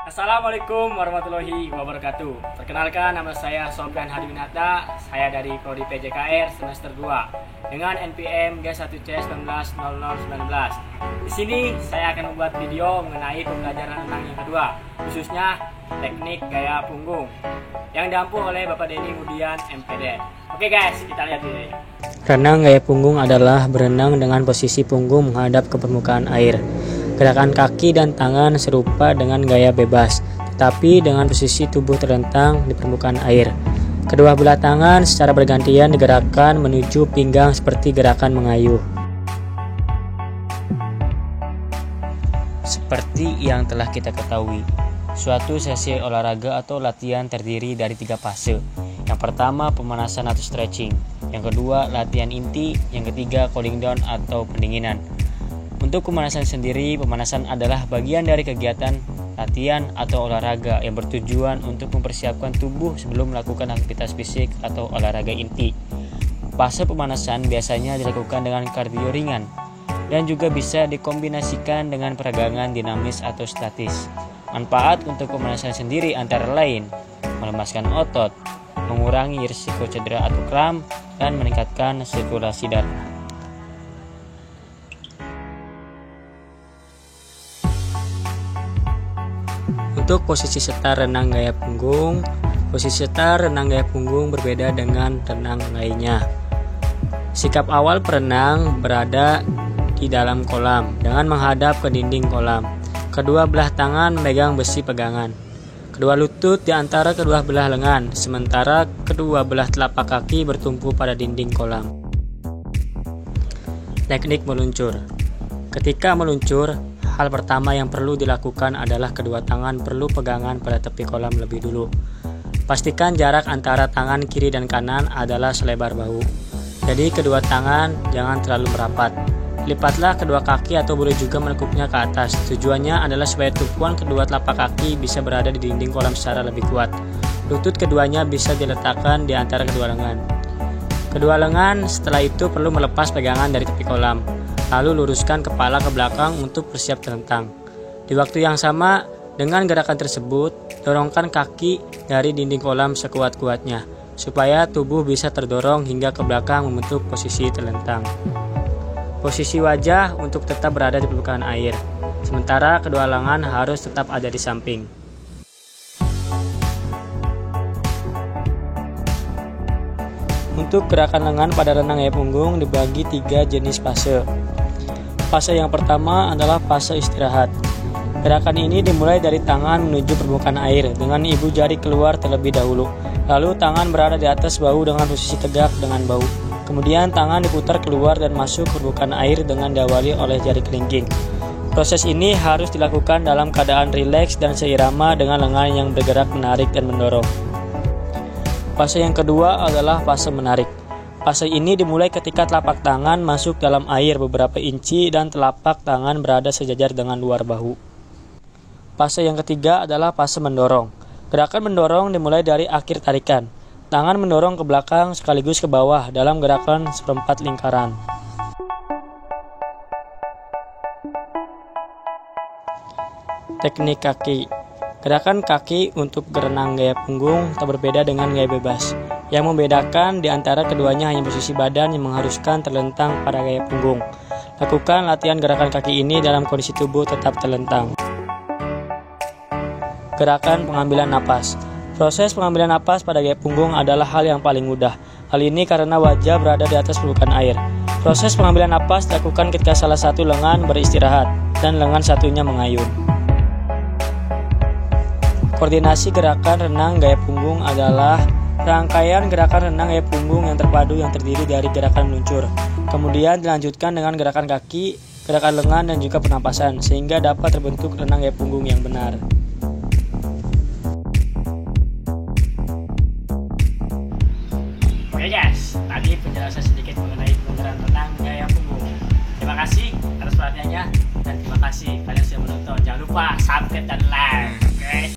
Assalamualaikum warahmatullahi wabarakatuh. Perkenalkan, nama saya Sofyan Hadiwinata. Saya dari Prodi PJKR semester 2 dengan NPM G1C190019. Di sini saya akan membuat video mengenai pembelajaran renang yang kedua, khususnya teknik gaya punggung yang diampu oleh Bapak Denny Mudian MPD. Oke guys, kita lihat ini. Renang gaya punggung adalah berenang dengan posisi punggung menghadap ke permukaan air. Gerakan kaki dan tangan serupa dengan gaya bebas, tetapi dengan posisi tubuh terlentang di permukaan air. Kedua belah tangan secara bergantian digerakkan menuju pinggang seperti gerakan mengayuh. Seperti yang telah kita ketahui, suatu sesi olahraga atau latihan terdiri dari 3 fase. Yang pertama, pemanasan atau stretching. Yang kedua, latihan inti. Yang ketiga, cooling down atau pendinginan. Untuk pemanasan sendiri, pemanasan adalah bagian dari kegiatan latihan atau olahraga yang bertujuan untuk mempersiapkan tubuh sebelum melakukan aktivitas fisik atau olahraga inti. Fase pemanasan biasanya dilakukan dengan kardio ringan dan juga bisa dikombinasikan dengan peregangan dinamis atau statis. Manfaat untuk pemanasan sendiri antara lain melemaskan otot, mengurangi risiko cedera atau kram, dan meningkatkan sirkulasi darah. Untuk posisi setar renang gaya punggung, posisi setar renang gaya punggung berbeda dengan renang lainnya. Sikap awal perenang berada di dalam kolam dengan menghadap ke dinding kolam. Kedua belah tangan memegang besi pegangan. Kedua lutut di antara kedua belah lengan, sementara kedua belah telapak kaki bertumpu pada dinding kolam. Teknik meluncur. Ketika meluncur, hal pertama yang perlu dilakukan adalah kedua tangan perlu pegangan pada tepi kolam lebih dulu. Pastikan jarak antara tangan kiri dan kanan adalah selebar bahu. Jadi kedua tangan jangan terlalu merapat. Lipatlah kedua kaki atau boleh juga menekuknya ke atas. Tujuannya adalah supaya tumpuan kedua telapak kaki bisa berada di dinding kolam secara lebih kuat. Lutut keduanya bisa diletakkan di antara kedua lengan. Kedua lengan setelah itu perlu melepas pegangan dari tepi kolam. Lalu luruskan kepala ke belakang untuk bersiap terlentang. Di waktu yang sama, dengan gerakan tersebut, dorongkan kaki dari dinding kolam sekuat-kuatnya, supaya tubuh bisa terdorong hingga ke belakang membentuk posisi terlentang. Posisi wajah untuk tetap berada di permukaan air, sementara kedua lengan harus tetap ada di samping. Untuk gerakan lengan pada renang gaya punggung dibagi 3 jenis fase. Fase yang pertama adalah fase istirahat. Gerakan ini dimulai dari tangan menuju permukaan air dengan ibu jari keluar terlebih dahulu. Lalu tangan berada di atas bahu dengan posisi tegak dengan bahu. Kemudian tangan diputar keluar dan masuk ke permukaan air dengan diawali oleh jari kelingking. Proses ini harus dilakukan dalam keadaan rileks dan seirama dengan lengan yang bergerak menarik dan mendorong. Fase yang kedua adalah fase menarik. Fase ini dimulai ketika telapak tangan masuk dalam air beberapa inci dan telapak tangan berada sejajar dengan luar bahu. Fase yang ketiga adalah fase mendorong. Gerakan mendorong dimulai dari akhir tarikan. Tangan mendorong ke belakang sekaligus ke bawah dalam gerakan seperempat lingkaran. Teknik kaki. Gerakan kaki untuk berenang gaya punggung tak berbeda dengan gaya bebas. Yang membedakan di antara keduanya hanya posisi badan yang mengharuskan terlentang pada gaya punggung. Lakukan latihan gerakan kaki ini dalam kondisi tubuh tetap terlentang. Gerakan pengambilan napas. Proses pengambilan napas pada gaya punggung adalah hal yang paling mudah. Hal ini karena wajah berada di atas permukaan air. Proses pengambilan napas dilakukan ketika salah satu lengan beristirahat dan lengan satunya mengayun. Koordinasi gerakan renang gaya punggung adalah rangkaian gerakan renang gaya punggung yang terpadu yang terdiri dari gerakan meluncur. Kemudian dilanjutkan dengan gerakan kaki, gerakan lengan dan juga pernapasan sehingga dapat terbentuk renang gaya punggung yang benar. Oke guys, tadi penjelasan sedikit mengenai pembelajaran renang gaya punggung. Terima kasih atas perhatiannya dan terima kasih kalian sudah menonton. Jangan lupa subscribe dan like. Oke.